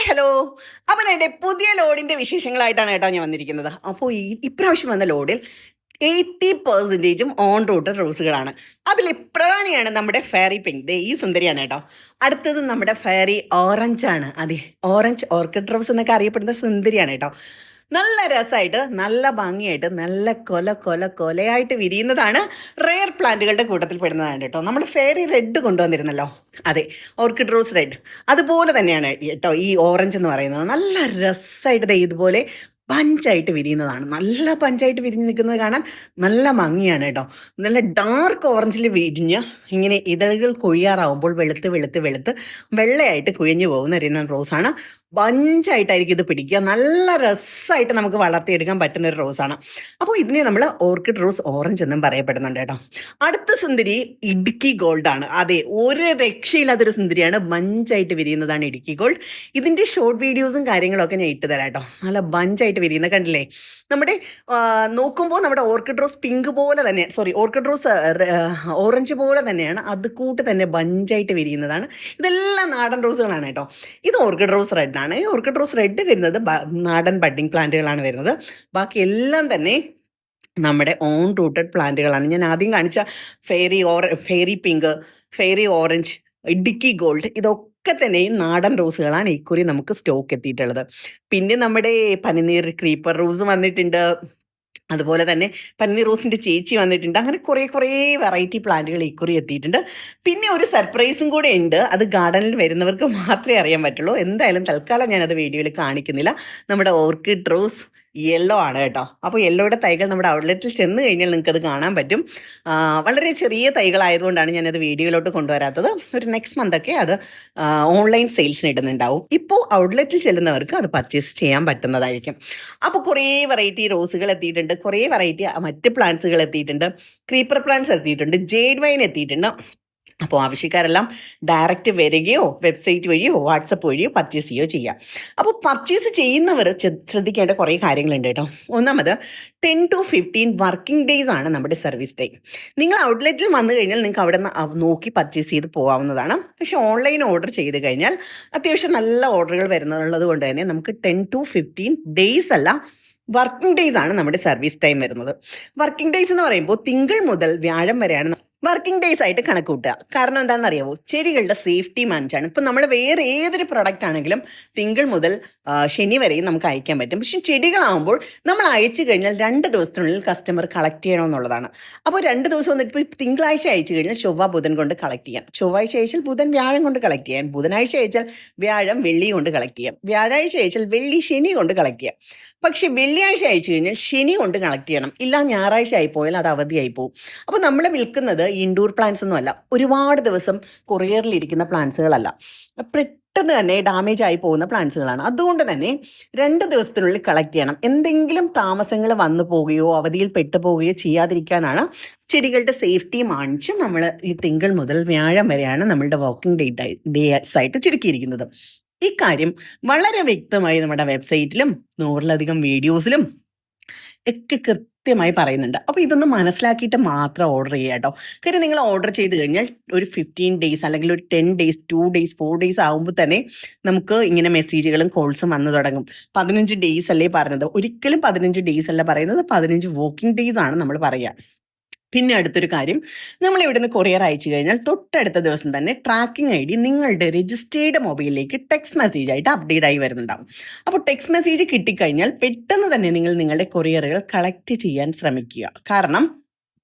Hello. അപ്പം എൻ്റെ പുതിയ ലോഡിൻ്റെ വിശേഷങ്ങളായിട്ടാണ് കേട്ടോ ഞാൻ വന്നിരിക്കുന്നത്. അപ്പോൾ ഇപ്രാവശ്യം വന്ന ലോഡിൽ 80% ഓൺ റൂട്ട് റോസുകളാണ്. അതിൽ പ്രധാനിയാണ് നമ്മുടെ ഫെയറി പിങ്ക്. ദേ ഈ സുന്ദരിയാണ് കേട്ടോ. അടുത്തത് നമ്മുടെ ഫെയറി ഓറഞ്ച് ആണ്. അതെ, ഓറഞ്ച് ഓർക്കിഡ് റോസ് എന്നൊക്കെ അറിയപ്പെടുന്ന സുന്ദരിയാണ് കേട്ടോ. നല്ല രസമായിട്ട്, നല്ല ഭംഗിയായിട്ട്, നല്ല കൊലയായിട്ട് വിരിയുന്നതാണ്. റെയർ പ്ലാന്റുകളുടെ കൂട്ടത്തിൽ പെടുന്നതാണ് കേട്ടോ. നമ്മൾ ഫെയറി റെഡ് കൊണ്ടുവന്നിരുന്നല്ലോ. അതെ, ഓർക്കിഡ് റോസ് റെഡ്. അതുപോലെ തന്നെയാണ് കേട്ടോ ഈ ഓറഞ്ച് എന്ന് പറയുന്നത്. നല്ല രസമായിട്ട് ഇതുപോലെ പഞ്ചായിട്ട് വിരിയുന്നതാണ്. നല്ല പഞ്ചായിട്ട് വിരിഞ്ഞ് നിൽക്കുന്നത് കാണാൻ നല്ല ഭംഗിയാണ് കേട്ടോ. നല്ല ഡാർക്ക് ഓറഞ്ചിൽ വിരിഞ്ഞ് ഇങ്ങനെ ഇതളുകൾ കൊഴിയാറാവുമ്പോൾ വെളുത്ത് വെളുത്ത് വെളുത്ത് വെള്ളയായിട്ട് കുഴിഞ്ഞു പോകുന്ന ഒരു റോസാണ്. ബഞ്ചായിട്ടായിരിക്കും ഇത് പിടിക്കുക. നല്ല രസമായിട്ട് നമുക്ക് വളർത്തിയെടുക്കാൻ പറ്റുന്ന ഒരു റോസാണ്. അപ്പോൾ ഇതിനെ നമ്മൾ ഓർക്കിഡ് റോസ് ഓറഞ്ച് എന്നും പറയപ്പെടുന്നുണ്ട് കേട്ടോ. അടുത്ത സുന്ദരി ഇടുക്കി ഗോൾഡ് ആണ്. അതെ, ഒരു രക്ഷയില്ലാത്തൊരു സുന്ദരിയാണ്. ബഞ്ചായിട്ട് വിരിയുന്നതാണ് ഇടുക്കി ഗോൾഡ്. ഇതിൻ്റെ ഷോർട്ട് വീഡിയോസും കാര്യങ്ങളൊക്കെ ഞാൻ ഇട്ട് തരാം കേട്ടോ. നല്ല ബഞ്ചായിട്ട് വിരിയുന്ന കണ്ടില്ലേ. നമ്മുടെ നോക്കുമ്പോൾ നമ്മുടെ ഓർക്കിഡ് റോസ് പിങ്ക് പോലെ തന്നെ, ഓർക്കിഡ് റോസ് ഓറഞ്ച് പോലെ തന്നെയാണ്. അത് കൂട്ട് തന്നെ ബഞ്ചായിട്ട് വിരിയുന്നതാണ്. ഇതെല്ലാം നാടൻ റോസുകളാണ് കേട്ടോ. ഇത് ഓർക്കിഡ് റോസ് റെഡ് ആണ്. ഈ ഓർക്കിഡ് റോസ് റെഡ് വരുന്നത് നാടൻ ബഡ്ഡിങ് പ്ലാന്റുകളാണ് വരുന്നത്. ബാക്കി എല്ലാം തന്നെ നമ്മുടെ ഓൺ റൂട്ടഡ് പ്ലാന്റുകളാണ്. ഞാൻ ആദ്യം കാണിച്ച fairy pink, fairy orange, Idukki gold, ഇതൊക്കെ തന്നെയും നാടൻ റോസുകളാണ് ഇക്കുറി നമുക്ക് സ്റ്റോക്ക് എത്തിയിട്ടുള്ളത്. പിന്നെ നമ്മുടെ പനിനീർ ക്രീപ്പർ റോസ് വന്നിട്ടുണ്ട്. അതുപോലെ തന്നെ പന്നീർ റോസിൻ്റെ ചേച്ചി വന്നിട്ടുണ്ട്. അങ്ങനെ കുറേ വെറൈറ്റി പ്ലാന്റുകൾ ഇക്കുറി എത്തിയിട്ടുണ്ട്. പിന്നെ ഒരു സർപ്രൈസും കൂടെ ഉണ്ട്. അത് ഗാർഡനിൽ വരുന്നവർക്ക് മാത്രമേ അറിയാൻ പറ്റുള്ളൂ. എന്തായാലും തൽക്കാലം ഞാനത് വീഡിയോയിൽ കാണിക്കുന്നില്ല. നമ്മുടെ ഓർക്കിഡ് റോസ് യെല്ലോ ആണ് കേട്ടോ. അപ്പോൾ യെല്ലോയുടെ തൈകൾ നമ്മുടെ ഔട്ട്ലെറ്റിൽ ചെന്ന് കഴിഞ്ഞാൽ നിങ്ങൾക്കത് കാണാൻ പറ്റും. വളരെ ചെറിയ തൈകളായതുകൊണ്ടാണ് ഞാനത് വീഡിയോയിലോട്ട് കൊണ്ടുവരാത്തത്. ഒരു നെക്സ്റ്റ് മന്തൊക്കെ അത് ഓൺലൈൻ സെയിൽസിന് ഇടുന്നുണ്ടാവും. ഇപ്പോൾ ഔട്ട്ലെറ്റിൽ ചെല്ലുന്നവർക്ക് അത് പർച്ചേസ് ചെയ്യാൻ പറ്റുന്നതായിരിക്കും. അപ്പോൾ കുറേ വെറൈറ്റി റോസുകൾ എത്തിയിട്ടുണ്ട്. കുറേ വെറൈറ്റി മറ്റ് പ്ലാന്റ്സുകൾ എത്തിയിട്ടുണ്ട്. ക്രീപ്പർ പ്ലാന്റ്സ് എത്തിയിട്ടുണ്ട്. ജേഡ് വൈൻ എത്തിയിട്ടുണ്ട്. അപ്പോൾ ആവശ്യക്കാരെല്ലാം ഡയറക്റ്റ് വരികയോ വെബ്സൈറ്റ് വഴിയോ വാട്സപ്പ് വഴിയോ പർച്ചേസ് ചെയ്യുകയോ ചെയ്യാം. അപ്പോൾ പർച്ചേസ് ചെയ്യുന്നവർ ശ്രദ്ധിക്കേണ്ട കുറേ കാര്യങ്ങളുണ്ട് കേട്ടോ. ഒന്നാമത് 10 to 15 വർക്കിംഗ് ഡേയ്സ് ആണ് നമ്മുടെ സർവീസ് ടൈം. നിങ്ങൾ ഔട്ട്ലെറ്റിൽ വന്നു കഴിഞ്ഞാൽ നിങ്ങൾക്ക് അവിടെ നിന്ന് നോക്കി പർച്ചേസ് ചെയ്ത് പോകാവുന്നതാണ്. പക്ഷേ ഓൺലൈൻ ഓർഡർ ചെയ്ത് കഴിഞ്ഞാൽ അത്യാവശ്യം നല്ല ഓർഡറുകൾ വരുന്നുള്ളത് കൊണ്ട് തന്നെ നമുക്ക് 10 to 15 ഡേയ്സ് അല്ല, വർക്കിംഗ് ഡേയ്സ് ആണ് നമ്മുടെ സർവീസ് ടൈം വരുന്നത്. വർക്കിംഗ് ഡേയ്സ് എന്ന് പറയുമ്പോൾ തിങ്കൾ മുതൽ വ്യാഴം വരെയാണ് വർക്കിംഗ് ഡേയ്സ് ആയിട്ട് കണക്ക് കൂട്ടുക. കാരണം എന്താണെന്ന് അറിയാമോ? ചെടികളുടെ സേഫ്റ്റി മാനേജാണ്. ഇപ്പം നമ്മൾ വേറെ ഏതൊരു പ്രൊഡക്റ്റ് ആണെങ്കിലും തിങ്കൾ മുതൽ ശനി വരെയും നമുക്ക് അയക്കാൻ പറ്റും. പക്ഷെ ചെടികളാകുമ്പോൾ നമ്മൾ അയച്ചു കഴിഞ്ഞാൽ 2 ദിവസത്തിനുള്ളിൽ കസ്റ്റമർ കളക്ട് ചെയ്യണമെന്നുള്ളതാണ്. അപ്പോൾ 2 ദിവസം വന്നിട്ട് ഇപ്പോൾ തിങ്കളാഴ്ച അയച്ചു കഴിഞ്ഞാൽ ചൊവ്വ ബുധൻ കൊണ്ട് കളക്ട് ചെയ്യാം. ചൊവ്വാഴ്ച അയച്ചാൽ ബുധൻ വ്യാഴം കൊണ്ട് കളക്ട് ചെയ്യാം. ബുധനാഴ്ച അയച്ചാൽ വ്യാഴം വെള്ളി കൊണ്ട് കളക്ട് ചെയ്യാം. വ്യാഴാഴ്ച അയച്ചാൽ വെള്ളി ശനി കൊണ്ട് കളക്ട് ചെയ്യാം. പക്ഷേ വെള്ളിയാഴ്ച അയച്ചു കഴിഞ്ഞാൽ ശനി കൊണ്ട് കളക്ട് ചെയ്യണം. ഇല്ല ഞായറാഴ്ച ആയിപ്പോയാൽ അത് അവധിയായി പോകും. അപ്പോൾ നമ്മൾ വിൽക്കുന്നത് ഇൻഡോർ പ്ലാന്റ്സ് ഒന്നും അല്ല, ഒരുപാട് ദിവസം കൊറിയറിലിരിക്കുന്ന പ്ലാന്റ്സുകളല്ല, പെട്ടെന്ന് തന്നെ ഡാമേജ് ആയി പോകുന്ന പ്ലാന്റ്സുകളാണ്. അതുകൊണ്ട് തന്നെ 2 ദിവസത്തിനുള്ളിൽ കളക്ട് ചെയ്യണം. എന്തെങ്കിലും താമസങ്ങൾ വന്നു പോവുകയോ അവധിയിൽ പെട്ടുപോവുകയോ ചെയ്യാതിരിക്കാനാണ് ചെടികളുടെ സേഫ്റ്റി മാനിച്ച് നമ്മൾ ഈ തിങ്കൾ മുതൽ വ്യാഴം വരെയാണ് നമ്മളുടെ വർക്കിംഗ് ഡേയ്സ് ആയിട്ട് ചുരുക്കിയിരിക്കുന്നത്. ഇക്കാര്യം വളരെ വ്യക്തമായി നമ്മുടെ വെബ്സൈറ്റിലും 100-ലധികം വീഡിയോസിലും ഒക്കെ കൃത്യമായി പറയുന്നുണ്ട്. അപ്പോൾ ഇതൊന്ന് മനസ്സിലാക്കിയിട്ട് മാത്രം ഓർഡർ ചെയ്യുക കേട്ടോ. കാര്യം നിങ്ങൾ ഓർഡർ ചെയ്ത് കഴിഞ്ഞാൽ ഒരു 15 ഡേയ്സ് അല്ലെങ്കിൽ ഒരു 10 ഡേയ്സ് 2 ഡേയ്സ് 4 ഡേയ്സ് ആകുമ്പോൾ തന്നെ നമുക്ക് ഇങ്ങനെ മെസ്സേജുകളും കോൾസും വന്നു തുടങ്ങും. 15 ഡേയ്സ് അല്ലേ പറഞ്ഞത്? ഒരിക്കലും 15 ഡേയ്സ് അല്ല പറയുന്നത്, 15 വർക്കിംഗ് ഡേയ്സ് ആണ് നമ്മൾ പറയുക. പിന്നെ അടുത്തൊരു കാര്യം, നമ്മൾ ഇവിടുന്ന് കൊറിയർ അയച്ചു കഴിഞ്ഞാൽ തൊട്ടടുത്ത ദിവസം തന്നെ ട്രാക്കിംഗ് ID നിങ്ങളുടെ രജിസ്റ്റേർഡ് മൊബൈലിലേക്ക് ടെക്സ്റ്റ് മെസ്സേജ് ആയിട്ട് അപ്ഡേറ്റ് ആയി വരുന്നുണ്ടാവും. അപ്പോൾ ടെക്സ്റ്റ് മെസ്സേജ് കിട്ടിക്കഴിഞ്ഞാൽ പെട്ടെന്ന് തന്നെ നിങ്ങൾ നിങ്ങളുടെ കൊറിയറുകൾ കളക്ട് ചെയ്യാൻ ശ്രമിക്കുക. കാരണം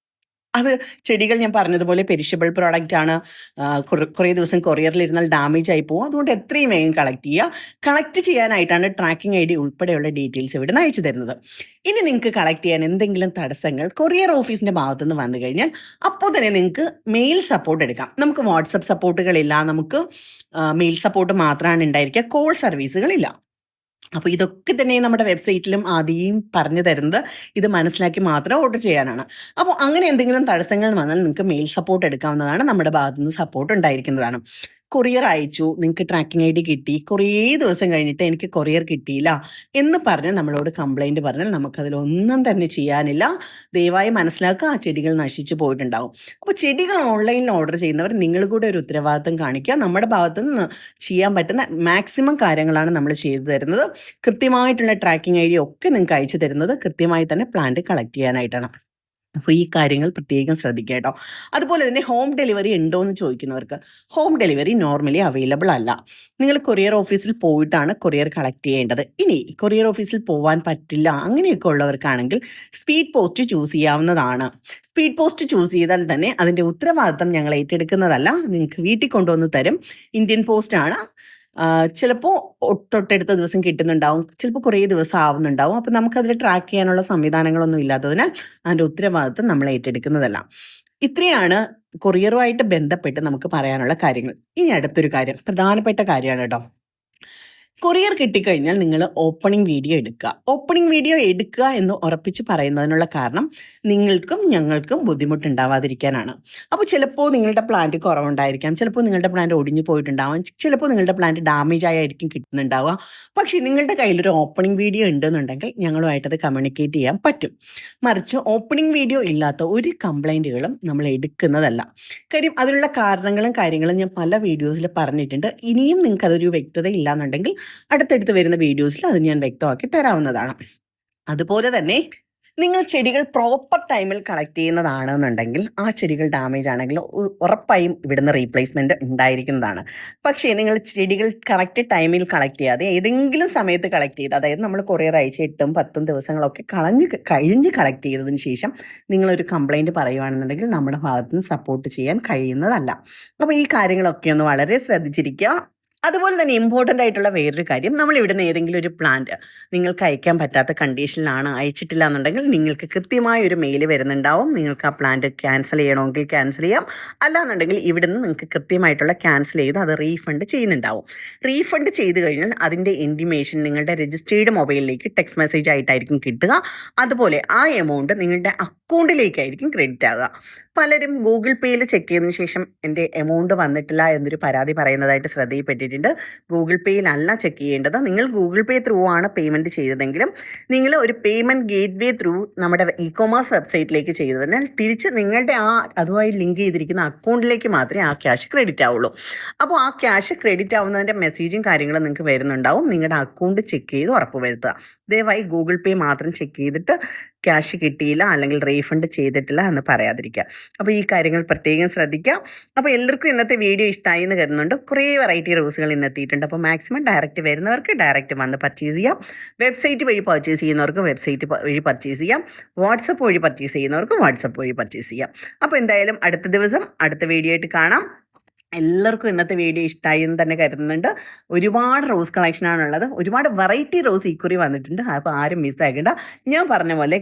അത് ചെടികൾ ഞാൻ പറഞ്ഞതുപോലെ പെരിഷബിൾ പ്രോഡക്റ്റ് ആണ്. കുറേ ദിവസം കൊറിയറിലിരുന്നാൽ ഡാമേജ് ആയി പോകും. അതുകൊണ്ട് എത്രയും വേഗം കളക്ട് ചെയ്യുക. കളക്ട് ചെയ്യാനായിട്ടാണ് ട്രാക്കിംഗ് ID ഉൾപ്പെടെയുള്ള ഡീറ്റെയിൽസ് ഇവിടെ നിന്ന് അയച്ചു തരുന്നത്. ഇനി നിങ്ങൾക്ക് കളക്ട് ചെയ്യാൻ എന്തെങ്കിലും തടസ്സങ്ങൾ കൊറിയർ ഓഫീസിൻ്റെ ഭാഗത്തുനിന്ന് വന്നു കഴിഞ്ഞാൽ അപ്പോൾ തന്നെ നിങ്ങൾക്ക് മെയിൽ സപ്പോർട്ട് എടുക്കാം. നമുക്ക് വാട്സപ്പ് സപ്പോർട്ടുകളില്ല, നമുക്ക് മെയിൽ സപ്പോർട്ട് മാത്രമാണ് ഉണ്ടായിരിക്കുക, കോൾ സർവീസുകളില്ല. അപ്പോൾ ഇതൊക്കെ തന്നെ നമ്മുടെ വെബ്സൈറ്റിലും ആദ്യം പറഞ്ഞു തരുന്നത് ഇത് മനസ്സിലാക്കി മാത്രം ഓർഡർ ചെയ്യാനാണ്. അപ്പോൾ അങ്ങനെ എന്തെങ്കിലും തടസ്സങ്ങൾ വന്നാൽ നിങ്ങൾക്ക് മെയിൽ സപ്പോർട്ട് എടുക്കാവുന്നതാണ്. നമ്മുടെ ഭാഗത്തുനിന്ന് സപ്പോർട്ട് ഉണ്ടായിരിക്കുന്നതാണ്. കൊറിയർ അയച്ചു, നിങ്ങൾക്ക് ട്രാക്കിംഗ് ID കിട്ടി, കുറേ ദിവസം കഴിഞ്ഞിട്ട് എനിക്ക് കൊറിയർ കിട്ടിയില്ല എന്ന് പറഞ്ഞ് നമ്മളോട് കംപ്ലൈൻറ്റ് പറഞ്ഞാൽ നമുക്കതിലൊന്നും തന്നെ ചെയ്യാനില്ല. ദയവായി മനസ്സിലാക്കുക, ആ ചെടികൾ നശിച്ചു പോയിട്ടുണ്ടാവും. അപ്പോൾ ചെടികൾ ഓൺലൈനിൽ ഓർഡർ ചെയ്യുന്നവർ നിങ്ങൾ കൂടെ ഒരു ഉത്തരവാദിത്തം കാണിക്കുക. നമ്മുടെ ഭാഗത്തു നിന്ന് ചെയ്യാൻ പറ്റുന്ന മാക്സിമം കാര്യങ്ങളാണ് നമ്മൾ ചെയ്തു തരുന്നത്. കൃത്യമായിട്ടുള്ള ട്രാക്കിംഗ് ID ഒക്കെ നിങ്ങൾക്ക് അയച്ചു തരുന്നത് കൃത്യമായി തന്നെ പ്ലാന്റ് കളക്ട് ചെയ്യാനായിട്ടാണ്. അപ്പോൾ ഈ കാര്യങ്ങൾ പ്രത്യേകം ശ്രദ്ധിക്കുക കേട്ടോ. അതുപോലെ തന്നെ ഹോം ഡെലിവറി ഉണ്ടോ എന്ന് ചോദിക്കുന്നവർക്ക് ഹോം ഡെലിവറി നോർമലി അവൈലബിൾ അല്ല. നിങ്ങൾ കൊറിയർ ഓഫീസിൽ പോയിട്ടാണ് കൊറിയർ കളക്ട് ചെയ്യേണ്ടത്. ഇനി കൊറിയർ ഓഫീസിൽ പോകാൻ പറ്റില്ല അങ്ങനെയൊക്കെ ഉള്ളവർക്കാണെങ്കിൽ സ്പീഡ് പോസ്റ്റ് ചൂസ് ചെയ്യാവുന്നതാണ്. സ്പീഡ് പോസ്റ്റ് ചൂസ് ചെയ്താൽ തന്നെ അതിൻ്റെ ഉത്തരവാദിത്തം ഞങ്ങൾ ഏറ്റെടുക്കുന്നതല്ല, നിങ്ങൾക്ക് വീട്ടിൽ കൊണ്ടുവന്ന് തരും. ഇന്ത്യൻ പോസ്റ്റ് ആണ്. ചിലപ്പോൾ തൊട്ടടുത്ത ദിവസം കിട്ടുന്നുണ്ടാവും, ചിലപ്പോൾ കുറേ ദിവസം ആവുന്നുണ്ടാവും. അപ്പോൾ നമുക്കതിൽ ട്രാക്ക് ചെയ്യാനുള്ള സംവിധാനങ്ങളൊന്നും ഇല്ലാത്തതിനാൽ അതിൻ്റെ ഉത്തരവാദിത്തം നമ്മൾ ഏറ്റെടുക്കുന്നതല്ല. ഇത്രയാണ് കൊറിയറുമായിട്ട് ബന്ധപ്പെട്ട് നമുക്ക് പറയാനുള്ള കാര്യങ്ങൾ. ഇനി അടുത്തൊരു കാര്യം, പ്രധാനപ്പെട്ട കാര്യമാണ് കേട്ടോ. കൊറിയർ കിട്ടിക്കഴിഞ്ഞാൽ നിങ്ങൾ ഓപ്പണിംഗ് വീഡിയോ എടുക്കുക. ഓപ്പണിംഗ് വീഡിയോ എടുക്കുക എന്ന് ഉറപ്പിച്ച് പറയുന്നതിനുള്ള കാരണം നിങ്ങൾക്കും ഞങ്ങൾക്കും ബുദ്ധിമുട്ടുണ്ടാവാതിരിക്കാനാണ്. അപ്പോൾ ചിലപ്പോൾ നിങ്ങളുടെ പ്ലാന്റ് കുറവുണ്ടായിരിക്കാം, ചിലപ്പോൾ നിങ്ങളുടെ പ്ലാന്റ് ഒടിഞ്ഞു പോയിട്ടുണ്ടാവാം, ചിലപ്പോൾ നിങ്ങളുടെ പ്ലാന്റ് ഡാമേജ് ആയിരിക്കും കിട്ടുന്നുണ്ടാവുക. പക്ഷേ നിങ്ങളുടെ കയ്യിലൊരു ഓപ്പണിംഗ് വീഡിയോ ഉണ്ടെന്നുണ്ടെങ്കിൽ ഞങ്ങളുമായിട്ടത് കമ്മ്യൂണിക്കേറ്റ് ചെയ്യാൻ പറ്റും. മറിച്ച് ഓപ്പണിംഗ് വീഡിയോ ഇല്ലാത്ത ഒരു കംപ്ലൈൻറ്റുകളും നമ്മൾ എടുക്കുന്നതല്ല. കാര്യം അതിനുള്ള കാരണങ്ങളും കാര്യങ്ങളും ഞാൻ പല വീഡിയോസിൽ പറഞ്ഞിട്ടുണ്ട്. ഇനിയും നിങ്ങൾക്ക് അതൊരു വ്യക്തത ഇല്ലാന്നുണ്ടെങ്കിൽ അടുത്തടുത്ത് വരുന്ന വീഡിയോസിൽ അത് ഞാൻ വ്യക്തമാക്കി തരാവുന്നതാണ്. അതുപോലെ തന്നെ നിങ്ങൾ ചെടികൾ പ്രോപ്പർ ടൈമിൽ കളക്ട് ചെയ്യുന്നതാണെന്നുണ്ടെങ്കിൽ ആ ചെടികൾ ഡാമേജ് ആണെങ്കിൽ ഉറപ്പായും ഇവിടുന്ന് റീപ്ലേസ്മെൻറ്റ് ഉണ്ടായിരിക്കുന്നതാണ്. പക്ഷേ നിങ്ങൾ ചെടികൾ കറക്റ്റ് ടൈമിൽ കളക്ട് ചെയ്യാതെ ഏതെങ്കിലും സമയത്ത് കളക്ട് ചെയ്ത്, അതായത് നമ്മൾ കൊറിയർ അയച്ച് 8ഉം 10ഉം ദിവസങ്ങളൊക്കെ കഴിഞ്ഞ് കളക്ട് ചെയ്തതിന് ശേഷം നിങ്ങളൊരു കംപ്ലൈൻറ്റ് പറയുകയാണെന്നുണ്ടെങ്കിൽ നമ്മുടെ ഭാഗത്ത് നിന്ന് സപ്പോർട്ട് ചെയ്യാൻ കഴിയുന്നതല്ല. അപ്പോൾ ഈ കാര്യങ്ങളൊക്കെ ഒന്ന് വളരെ ശ്രദ്ധിച്ചിരിക്കുക. അതുപോലെ തന്നെ ഇമ്പോർട്ടൻ്റ് ആയിട്ടുള്ള വേറൊരു കാര്യം, നമ്മൾ ഇവിടുന്ന് ഏതെങ്കിലും ഒരു പ്ലാന്റ് നിങ്ങൾക്ക് അയക്കാൻ പറ്റാത്ത കണ്ടീഷനിലാണ്, അയച്ചിട്ടില്ല എന്നുണ്ടെങ്കിൽ നിങ്ങൾക്ക് കൃത്യമായ ഒരു മെയിൽ വരുന്നുണ്ടാവും. നിങ്ങൾക്ക് ആ പ്ലാന്റ് ക്യാൻസൽ ചെയ്യണമെങ്കിൽ ക്യാൻസൽ ചെയ്യാം, അല്ലാന്നുണ്ടെങ്കിൽ ഇവിടുന്ന് നിങ്ങൾക്ക് കൃത്യമായിട്ടുള്ള ക്യാൻസൽ ചെയ്ത് അത് റീഫണ്ട് ചെയ്യുന്നുണ്ടാവും. റീഫണ്ട് ചെയ്ത് കഴിഞ്ഞാൽ അതിൻ്റെ ഇൻറ്റിമേഷൻ നിങ്ങളുടെ രജിസ്റ്റേർഡ് മൊബൈലിലേക്ക് ടെക്സ്റ്റ് മെസ്സേജ് ആയിട്ടായിരിക്കും കിട്ടുക. അതുപോലെ ആ എമൗണ്ട് നിങ്ങളുടെ അക്കൗണ്ടിലേക്കായിരിക്കും ക്രെഡിറ്റ് ആകുക. പലരും ഗൂഗിൾ പേയിൽ ചെക്ക് ചെയ്തതിന് ശേഷം എൻ്റെ എമൗണ്ട് വന്നിട്ടില്ല എന്നൊരു പരാതി പറയുന്നതായിട്ട് ശ്രദ്ധയിൽപ്പെട്ടിട്ടുണ്ട്. ഗൂഗിൾ പേയിലല്ല ചെക്ക് ചെയ്യേണ്ടത്. നിങ്ങൾ ഗൂഗിൾ പേ ത്രൂ ആണ് പേയ്മെൻറ്റ് ചെയ്തതെങ്കിലും നിങ്ങൾ ഒരു പേയ്മെൻറ്റ് ഗേറ്റ് വേ ത്രൂ നമ്മുടെ ഇ-കൊമേഴ്സ് വെബ്സൈറ്റിലേക്ക് ചെയ്തതിനാൽ തിരിച്ച് നിങ്ങളുടെ അതുമായി ലിങ്ക് ചെയ്തിരിക്കുന്ന അക്കൗണ്ടിലേക്ക് മാത്രമേ ആ ക്യാഷ് ക്രെഡിറ്റ് ആവുള്ളൂ. അപ്പോൾ ആ ക്യാഷ് ക്രെഡിറ്റ് ആവുന്നതിൻ്റെ മെസ്സേജും കാര്യങ്ങളും നിങ്ങൾക്ക് വരുന്നുണ്ടാവും. നിങ്ങളുടെ അക്കൗണ്ട് ചെക്ക് ചെയ്ത് ഉറപ്പ് വരുത്തുക. ദയവായി ഗൂഗിൾ പേ മാത്രം ചെക്ക് ചെയ്തിട്ട് ക്യാഷ് കിട്ടിയില്ല അല്ലെങ്കിൽ റീഫണ്ട് ചെയ്തിട്ടില്ല എന്ന് പറയാതിരിക്കുക. അപ്പോൾ ഈ കാര്യങ്ങൾ പ്രത്യേകം ശ്രദ്ധിക്കുക. അപ്പോൾ എല്ലാവർക്കും ഇന്നത്തെ വീഡിയോ ഇഷ്ടമായി എന്ന് കരുതുന്നുണ്ട്. കുറേ വെറൈറ്റി റോസുകൾ ഇന്ന് എത്തിയിട്ടുണ്ട്. അപ്പോൾ മാക്സിമം ഡയറക്റ്റ് വരുന്നവർക്ക് ഡയറക്റ്റ് വന്ന് പർച്ചേസ് ചെയ്യാം. വെബ്സൈറ്റ് വഴി പർച്ചേസ് ചെയ്യുന്നവർക്ക് വെബ്സൈറ്റ് വഴി പർച്ചേസ് ചെയ്യാം. വാട്സപ്പ് വഴി പർച്ചേസ് ചെയ്യുന്നവർക്ക് വാട്സപ്പ് വഴി പർച്ചേസ് ചെയ്യാം. അപ്പോൾ എന്തായാലും അടുത്ത ദിവസം അടുത്ത വീഡിയോ ആയിട്ട് കാണാം. എല്ലാവർക്കും ഇന്നത്തെ വീഡിയോ ഇഷ്ടമായി എന്ന് തന്നെ കരുതുന്നുണ്ട്. ഒരുപാട് റോസ് കളക്ഷനാണുള്ളത്, ഒരുപാട് വെറൈറ്റി റോസ് ഇക്കുറി വന്നിട്ടുണ്ട്. അപ്പോൾ ആരും മിസ്സാക്കേണ്ട. ഞാൻ പറഞ്ഞ പോലെ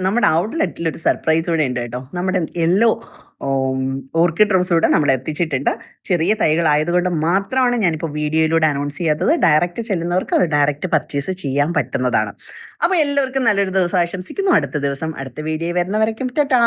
നമ്മുടെ ഔട്ട്ലെറ്റിലൊരു സർപ്രൈസ് കൂടെ ഉണ്ട് കേട്ടോ. നമ്മുടെ യെല്ലോ ഓർക്കിഡ് റോസ് കൂടെ നമ്മൾ എത്തിച്ചിട്ടുണ്ട്. ചെറിയ തൈകളായതുകൊണ്ട് മാത്രമാണ് ഞാനിപ്പോൾ വീഡിയോയിലൂടെ അനൗൺസ് ചെയ്യാത്തത്. ഡയറക്റ്റ് ചെല്ലുന്നവർക്ക് അത് ഡയറക്റ്റ് പർച്ചേസ് ചെയ്യാൻ പറ്റുന്നതാണ്. അപ്പോൾ എല്ലാവർക്കും നല്ലൊരു ദിവസം ആശംസിക്കുന്നു. അടുത്ത ദിവസം അടുത്ത വീഡിയോ വരുന്നവരേക്കും ടാറ്റാ.